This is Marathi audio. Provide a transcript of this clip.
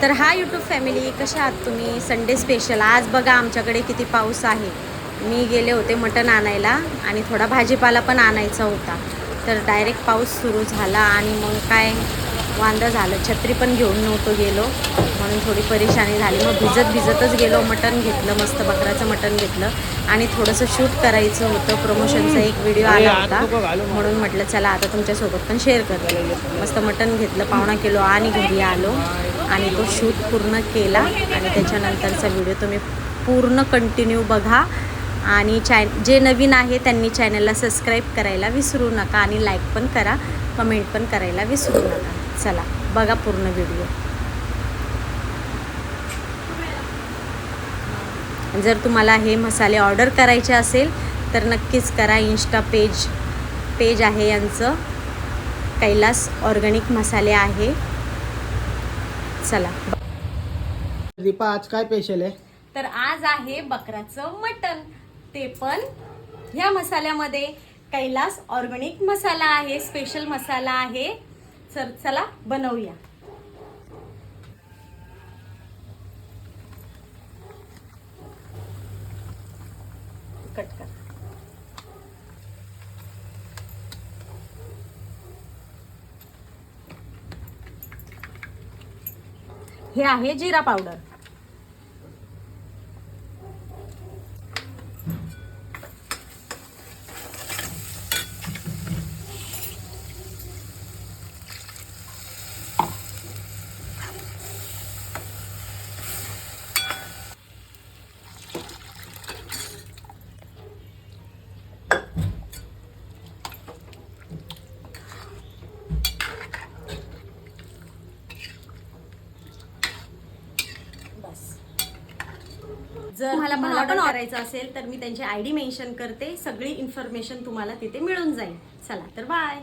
तर हा यूट्यूब फॅमिली, कशा आहात तुम्ही? Sunday special. आज बघा आमच्याकडे किती पाऊस आहे. मी गेले होते मटण आणायला आणि थोडा भाजीपाला पण आणायचा होता. तर डायरेक्ट पाऊस सुरू झाला आणि मग काय वांदं झालं. छत्री पण घेऊन नव्हतो गेलो, म्हणून थोडी परेशानी झाली. मग भिजतच गेलो. मटण घेतलं, मस्त बकराचं मटण घेतलं आणि थोडंसं शूट करायचं होतं. प्रमोशनचा एक व्हिडिओ आला होता, म्हणून म्हटलं चला आता तुमच्यासोबत पण शेअर करते. मस्त मटण घेतलं 1.5 किलो आणि घरी आलो आणि तो शूट पूर्ण केला. आणि त्याच्यानंतरचा व्हिडिओ तुम्ही पूर्ण कंटिन्यू बघा. आणि जे नवीन आहे त्यांनी चॅनलला सबस्क्राईब करायला विसरू नका आणि लाईक पण करा, कमेंट पण करायला विसरू नका. चला बघा पूर्ण व्हिडिओ. जर तुम्हाला हे मसाले ऑर्डर करायचे असेल तर नक्कीच करा. इंस्टा पेज आहे यांचं, कैलास ऑर्गॅनिक मसाले आहे. चला. दीपा, आज काय स्पेशल आहे? तर आज आहे बकराचं मटण, ते पण ह्या मसाल्यामध्ये. कैलास ऑर्गॅनिक मसाला आहे, स्पेशल मसाला आहे. चला बनवूया. कट कर. हे आहे जिरा पावडर, जर मला पण करायचं असेल तर मी त्यांची ID मेन्शन करते. सगळी इन्फॉर्मेशन तुम्हाला तिथे मिळून जाईल. चला तर बाय.